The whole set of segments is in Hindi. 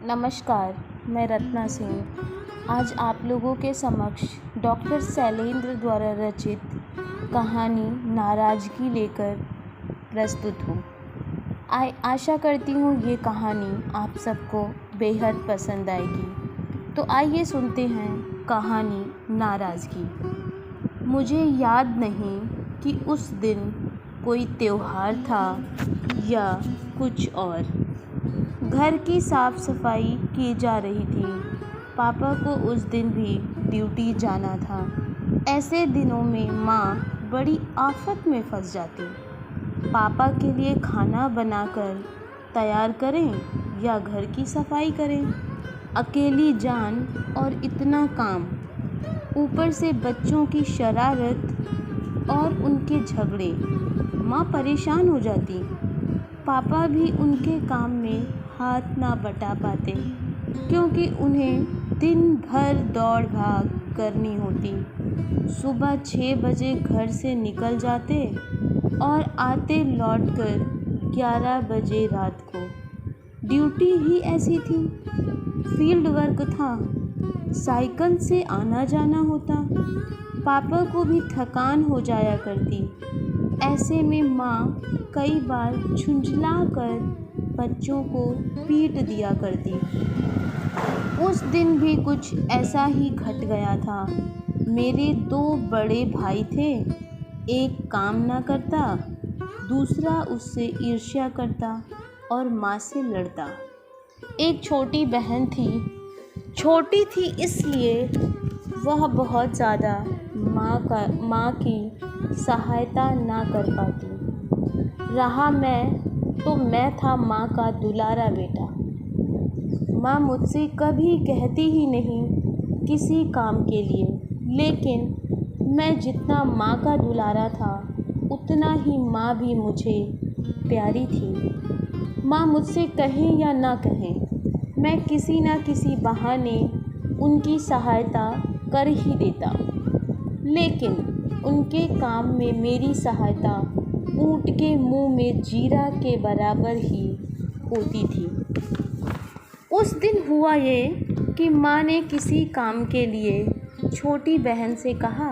नमस्कार, मैं रत्ना सिंह आज आप लोगों के समक्ष डॉक्टर शैलेंद्र द्वारा रचित कहानी नाराज़गी लेकर प्रस्तुत हूँ। आशा करती हूँ ये कहानी आप सबको बेहद पसंद आएगी। तो आइए सुनते हैं कहानी नाराज़गी। मुझे याद नहीं कि उस दिन कोई त्योहार था या कुछ और। घर की साफ सफाई की जा रही थी। पापा को उस दिन भी ड्यूटी जाना था। ऐसे दिनों में माँ बड़ी आफत में फंस जाती। पापा के लिए खाना बनाकर तैयार करें या घर की सफाई करें। अकेली जान और इतना काम, ऊपर से बच्चों की शरारत और उनके झगड़े, माँ परेशान हो जाती। पापा भी उनके काम में हाथ ना बटा पाते क्योंकि उन्हें दिन भर दौड़ भाग करनी होती। सुबह 6 बजे घर से निकल जाते और आते लौटकर 11 बजे रात को। ड्यूटी ही ऐसी थी, फील्ड वर्क था, साइकिल से आना जाना होता। पापा को भी थकान हो जाया करती। ऐसे में माँ कई बार झुंझला कर बच्चों को पीट दिया करती। उस दिन भी कुछ ऐसा ही घट गया था। मेरे 2 बड़े भाई थे, एक काम ना करता, दूसरा उससे ईर्ष्या करता और माँ से लड़ता। एक छोटी बहन थी। छोटी थी इसलिए वह बहुत ज़्यादा माँ की सहायता ना कर पाती। रहा मैं था माँ का दुलारा बेटा। माँ मुझसे कभी कहती ही नहीं किसी काम के लिए, लेकिन मैं जितना माँ का दुलारा था उतना ही माँ भी मुझे प्यारी थी। माँ मुझसे कहें या ना कहें, मैं किसी ना किसी बहाने उनकी सहायता कर ही देता, लेकिन उनके काम में मेरी सहायता ऊँट के मुंह में जीरा के बराबर ही होती थी। उस दिन हुआ ये कि माँ ने किसी काम के लिए छोटी बहन से कहा।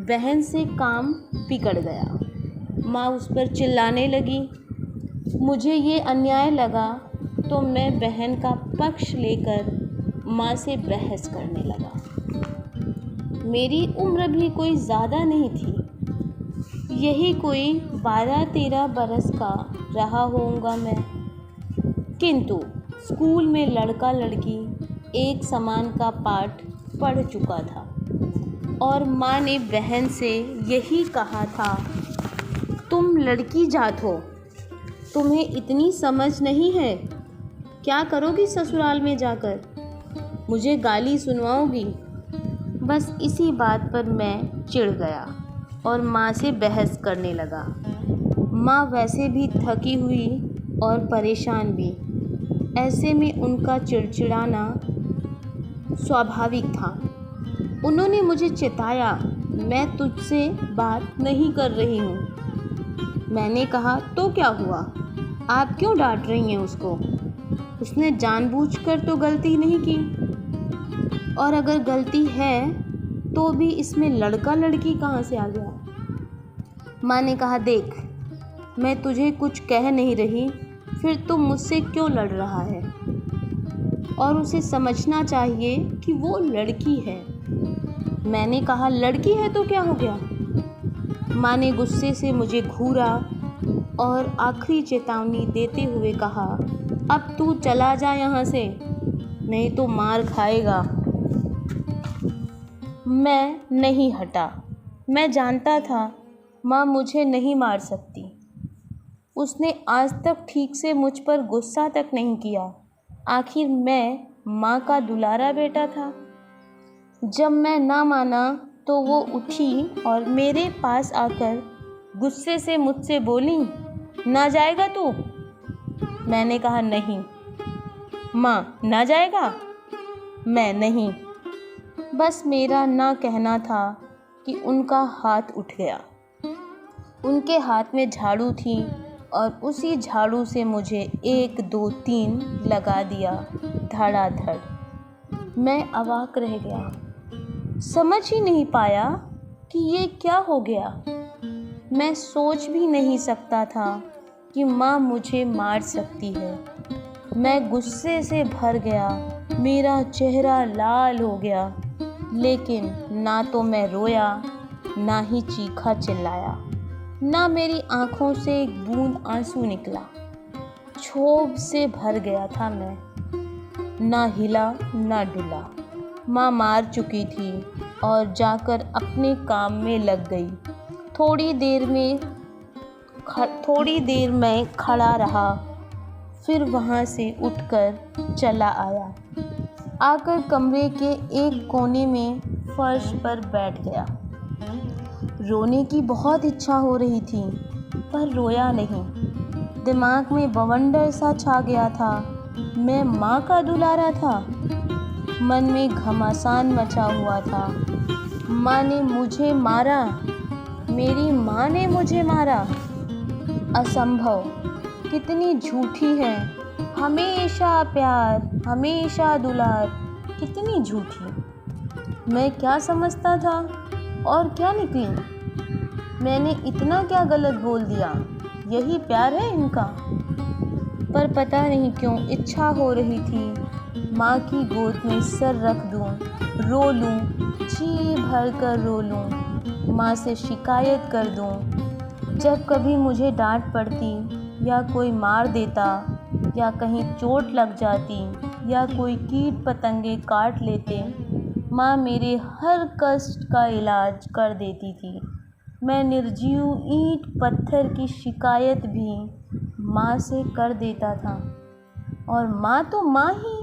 बहन से काम बिगड़ गया। माँ उस पर चिल्लाने लगी। मुझे ये अन्याय लगा तो मैं बहन का पक्ष लेकर माँ से बहस करने लगा। मेरी उम्र भी कोई ज़्यादा नहीं थी, यही कोई 12-13 बरस का रहा होऊंगा मैं। किंतु स्कूल में लड़का लड़की एक समान का पाठ पढ़ चुका था और माँ ने बहन से यही कहा था, तुम लड़की जात हो, तुम्हें इतनी समझ नहीं है, क्या करोगी ससुराल में जाकर, मुझे गाली सुनवाओगी। बस इसी बात पर मैं चिढ़ गया और माँ से बहस करने लगा। माँ वैसे भी थकी हुई और परेशान भी, ऐसे में उनका चिड़चिड़ाना स्वाभाविक था। उन्होंने मुझे चिताया, मैं तुझसे बात नहीं कर रही हूँ। मैंने कहा, तो क्या हुआ, आप क्यों डांट रही हैं उसको, उसने जानबूझकर तो गलती नहीं की, और अगर गलती है तो भी इसमें लड़का लड़की कहाँ से आ गया। माँ ने कहा, देख मैं तुझे कुछ कह नहीं रही, फिर तुम मुझसे क्यों लड़ रहा है, और उसे समझना चाहिए कि वो लड़की है। मैंने कहा, लड़की है तो क्या हो गया। माँ ने गुस्से से मुझे घूरा और आखिरी चेतावनी देते हुए कहा, अब तू चला जा यहाँ से, नहीं तो मार खाएगा। मैं नहीं हटा। मैं जानता था माँ मुझे नहीं मार सकती। उसने आज तक ठीक से मुझ पर गुस्सा तक नहीं किया। आखिर मैं माँ का दुलारा बेटा था। जब मैं ना माना तो वो उठी और मेरे पास आकर गुस्से से मुझसे बोली, ना जाएगा तू। मैंने कहा, नहीं। माँ, ना जाएगा। मैं नहीं। बस मेरा ना कहना था कि उनका हाथ उठ गया। उनके हाथ में झाड़ू थी और उसी झाड़ू से मुझे 1 2 3 लगा दिया धड़ाधड़। मैं अवाक रह गया, समझ ही नहीं पाया कि ये क्या हो गया। मैं सोच भी नहीं सकता था कि माँ मुझे मार सकती है। मैं गुस्से से भर गया, मेरा चेहरा लाल हो गया, लेकिन ना तो मैं रोया, ना ही चीखा चिल्लाया, ना मेरी आँखों से एक बूंद आंसू निकला। क्षोभ से भर गया था मैं, ना हिला ना डुला। माँ मार चुकी थी और जाकर अपने काम में लग गई। थोड़ी देर मैं खड़ा रहा, फिर वहाँ से उठकर चला आया। आकर कमरे के एक कोने में फर्श पर बैठ गया। रोने की बहुत इच्छा हो रही थी, पर रोया नहीं। दिमाग में बवंडर सा छा गया था। मैं माँ का दुलारा था। मन में घमासान मचा हुआ था। माँ ने मुझे मारा, मेरी माँ ने मुझे मारा। असंभव, कितनी झूठी है। हमेशा प्यार, हमेशा दुलार, कितनी झूठी। मैं क्या समझता था और क्या निकली। मैंने इतना क्या गलत बोल दिया। यही प्यार है इनका। पर पता नहीं क्यों इच्छा हो रही थी माँ की गोद में सर रख दूँ, रो लूँ, जी भर कर रो लूँ, माँ से शिकायत कर दूँ। जब कभी मुझे डांट पड़ती या कोई मार देता या कहीं चोट लग जाती या कोई कीट पतंगे काट लेते, माँ मेरे हर कष्ट का इलाज कर देती थी। मैं निर्जीव ईंट पत्थर की शिकायत भी माँ से कर देता था। और माँ तो माँ ही।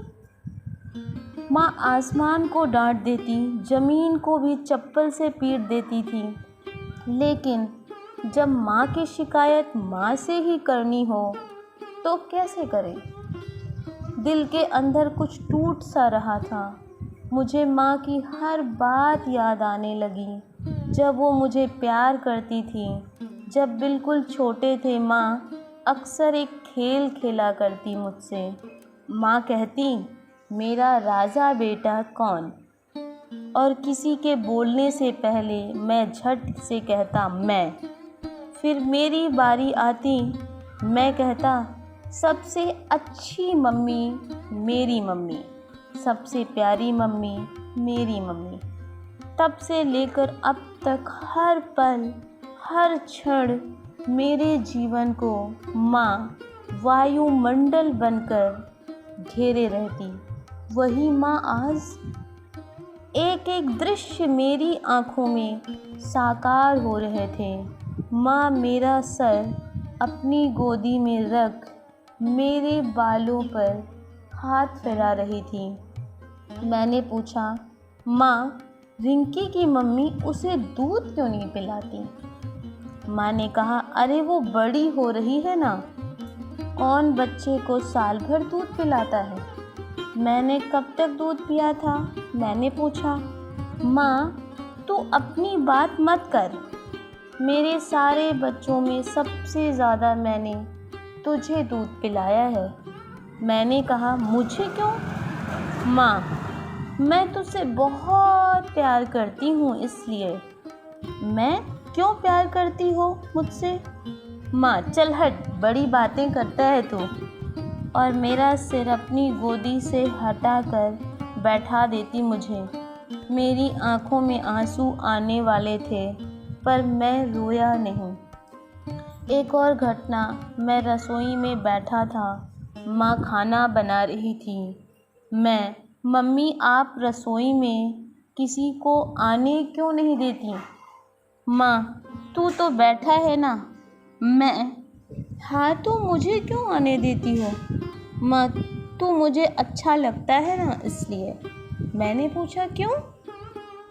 माँ आसमान को डांट देती, ज़मीन को भी चप्पल से पीट देती थी। लेकिन जब माँ की शिकायत माँ से ही करनी हो तो कैसे करें। दिल के अंदर कुछ टूट सा रहा था। मुझे माँ की हर बात याद आने लगी। जब वो मुझे प्यार करती थी, जब बिल्कुल छोटे थे, माँ अक्सर एक खेल खेला करती मुझसे। माँ कहती, मेरा राजा बेटा कौन। और किसी के बोलने से पहले मैं झट से कहता मैं। फिर मेरी बारी आती, मैं कहता सबसे अच्छी मम्मी मेरी मम्मी, सबसे प्यारी मम्मी मेरी मम्मी। तब से लेकर अब तक हर पल हर क्षण मेरे जीवन को माँ वायुमंडल बनकर घेरे रहती। वही माँ आज एक एक दृश्य मेरी आँखों में साकार हो रहे थे। माँ मेरा सर अपनी गोदी में रख मेरे बालों पर हाथ फैला रही थी। मैंने पूछा, माँ रिंकी की मम्मी उसे दूध क्यों नहीं पिलाती। माँ ने कहा, अरे वो बड़ी हो रही है ना, कौन बच्चे को साल भर दूध पिलाता है। मैंने कब तक दूध पिया था, मैंने पूछा। माँ तू अपनी बात मत कर, मेरे सारे बच्चों में सबसे ज़्यादा मैंने तुझे दूध पिलाया है। मैंने कहा, मुझे क्यों। माँ मैं तुझसे बहुत प्यार करती हूँ, इसलिए। मैं क्यों प्यार करती हो मुझसे। माँ चल हट, बड़ी बातें करता है तू। और मेरा सिर अपनी गोदी से हटाकर बैठा देती मुझे। मेरी आँखों में आंसू आने वाले थे, पर मैं रोया नहीं। एक और घटना, मैं रसोई में बैठा था। माँ खाना बना रही थी। मैं, मम्मी आप रसोई में किसी को आने क्यों नहीं देती। माँ तू तो बैठा है ना। मैं, हाँ तो मुझे क्यों आने देती हो। माँ तू मुझे अच्छा लगता है ना, इसलिए। मैंने पूछा, क्यों।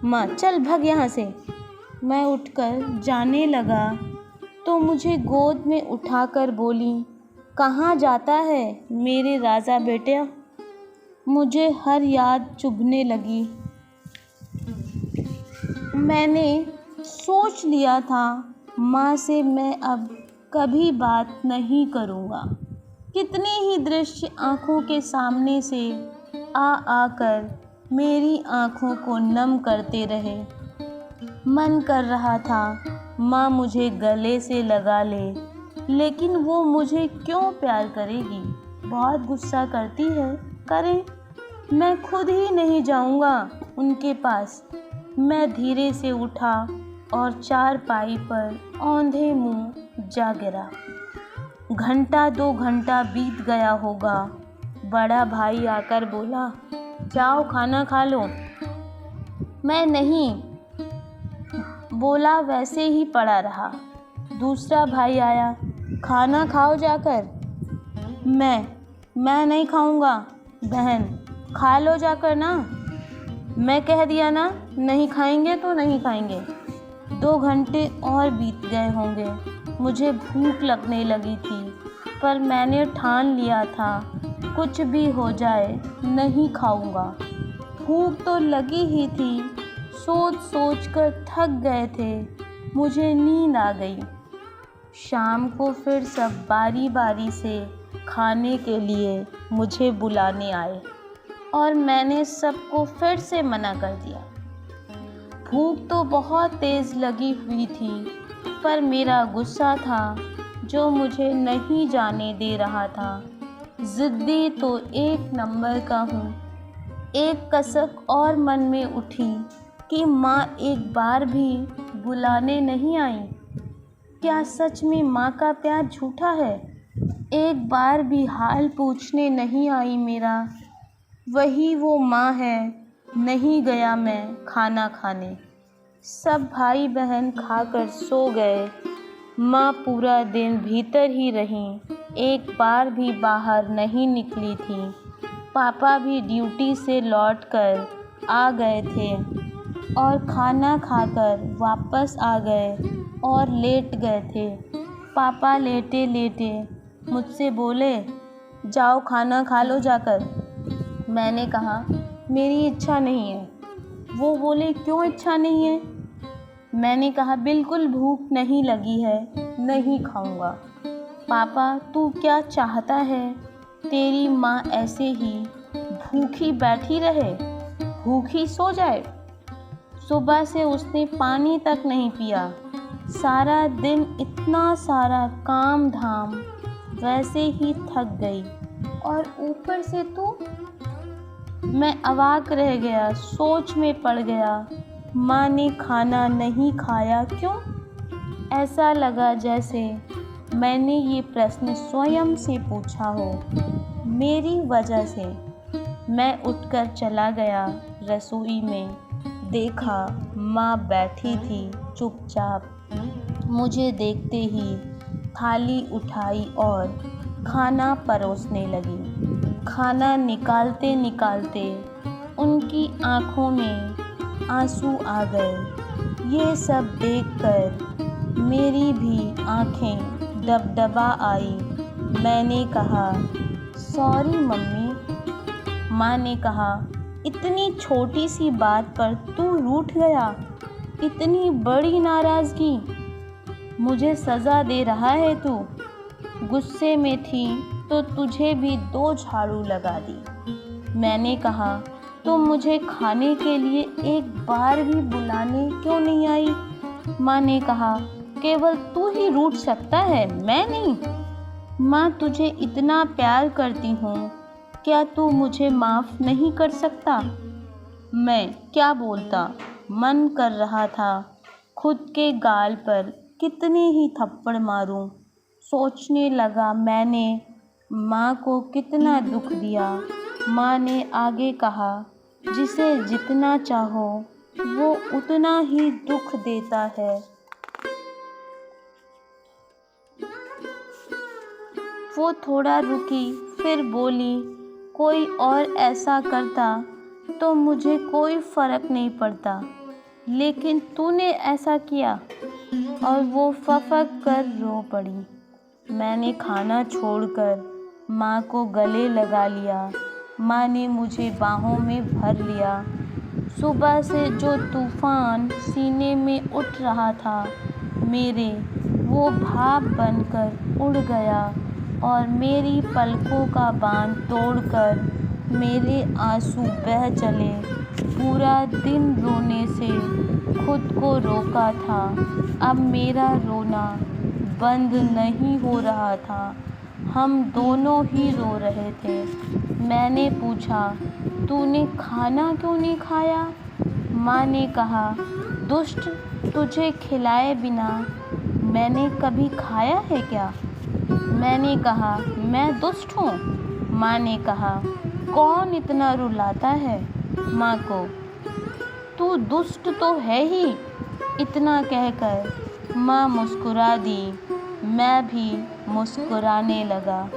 माँ चल भग यहाँ से। मैं उठकर जाने लगा तो मुझे गोद में उठाकर बोली, कहाँ जाता है मेरे राजा बेटे। मुझे हर याद चुभने लगी। मैंने सोच लिया था माँ से मैं अब कभी बात नहीं करूँगा। कितने ही दृश्य आँखों के सामने से आ आकर मेरी आँखों को नम करते रहे। मन कर रहा था माँ मुझे गले से लगा ले, लेकिन वो मुझे क्यों प्यार करेगी? बहुत गुस्सा करती है, करे। मैं खुद ही नहीं जाऊँगा उनके पास। मैं धीरे से उठा और चारपाई पर औंधे मुँह जा गिरा। घंटा 2 घंटा बीत गया होगा। बड़ा भाई आकर बोला, जाओ खाना खा लो। मैं नहीं बोला, वैसे ही पड़ा रहा। दूसरा भाई आया, खाना खाओ जाकर। मैं नहीं खाऊंगा। बहन, खा लो जाकर ना। मैं कह दिया ना, नहीं खाएंगे तो नहीं खाएंगे। 2 घंटे और बीत गए होंगे। मुझे भूख लगने लगी थी, पर मैंने ठान लिया था कुछ भी हो जाए नहीं खाऊंगा। भूख तो लगी ही थी, सोच सोच कर थक गए थे। मुझे नींद आ गई। शाम को फिर सब बारी बारी से खाने के लिए मुझे बुलाने आए और मैंने सबको फिर से मना कर दिया। भूख तो बहुत तेज़ लगी हुई थी, पर मेरा गुस्सा था जो मुझे नहीं जाने दे रहा था। ज़िद्दी तो एक नंबर का हूँ। एक कसक और मन में उठी कि माँ एक बार भी बुलाने नहीं आई। क्या सच में माँ का प्यार झूठा है? एक बार भी हाल पूछने नहीं आई मेरा। वही वो माँ है। नहीं गया मैं खाना खाने। सब भाई बहन खाकर सो गए। माँ पूरा दिन भीतर ही रहीं, एक बार भी बाहर नहीं निकली थी। पापा भी ड्यूटी से लौटकर आ गए थे और खाना खाकर वापस आ गए और लेट गए थे। पापा लेटे लेटे मुझसे बोले, जाओ खाना खा लो जाकर। मैंने कहा, मेरी इच्छा नहीं है। वो बोले, क्यों इच्छा नहीं है? मैंने कहा, बिल्कुल भूख नहीं लगी है, नहीं खाऊंगा। पापा, तू क्या चाहता है? तेरी माँ ऐसे ही भूखी बैठी रहे, भूखी सो जाए? सुबह से उसने पानी तक नहीं पिया। सारा दिन इतना सारा काम धाम, वैसे ही थक गई। और ऊपर से तू? मैं अवाक रह गया, सोच में पड़ गया। माँ ने खाना नहीं खाया क्यों? ऐसा लगा जैसे मैंने ये प्रश्न स्वयं से पूछा हो। मेरी वजह से। मैं उठकर चला गया रसोई में। देखा माँ बैठी थी चुपचाप। मुझे देखते ही थाली उठाई और खाना परोसने लगी। खाना निकालते निकालते उनकी आँखों में आंसू आ गए। ये सब देखकर मेरी भी आँखें डबडबा आई। मैंने कहा, सॉरी मम्मी। माँ ने कहा, इतनी छोटी सी बात पर तू रूठ गया? इतनी बड़ी नाराज़गी? मुझे सज़ा दे रहा है तू? गुस्से में थी तो तुझे भी 2 झाड़ू लगा दी। मैंने कहा, तुम मुझे खाने के लिए एक बार भी बुलाने क्यों नहीं आई? माँ ने कहा, केवल तू ही रूठ सकता है, मैं नहीं। माँ, तुझे इतना प्यार करती हूँ, क्या तू मुझे माफ़ नहीं कर सकता? मैं क्या बोलता? मन कर रहा था खुद के गाल पर कितने ही थप्पड़ मारूं। सोचने लगा मैंने माँ को कितना दुख दिया। माँ ने आगे कहा, जिसे जितना चाहो वो उतना ही दुख देता है। वो थोड़ा रुकी, फिर बोली, कोई और ऐसा करता तो मुझे कोई फ़र्क नहीं पड़ता, लेकिन तूने ऐसा किया। और वो फफक कर रो पड़ी। मैंने खाना छोड़कर माँ को गले लगा लिया। माँ ने मुझे बाहों में भर लिया। सुबह से जो तूफ़ान सीने में उठ रहा था मेरे, वो भाप बनकर उड़ गया और मेरी पलकों का बांध तोड़कर मेरे आंसू बह चले। पूरा दिन रोने से खुद को रोका था, अब मेरा रोना बंद नहीं हो रहा था। हम दोनों ही रो रहे थे। मैंने पूछा, तूने खाना क्यों नहीं खाया? माँ ने कहा, दुष्ट, तुझे खिलाए बिना मैंने कभी खाया है क्या? मैंने कहा, मैं दुष्ट हूँ? माँ ने कहा, कौन इतना रुलाता है माँ को? तू दुष्ट तो है ही। इतना कहकर माँ मुस्कुरा दी। मैं भी मुस्कुराने लगा।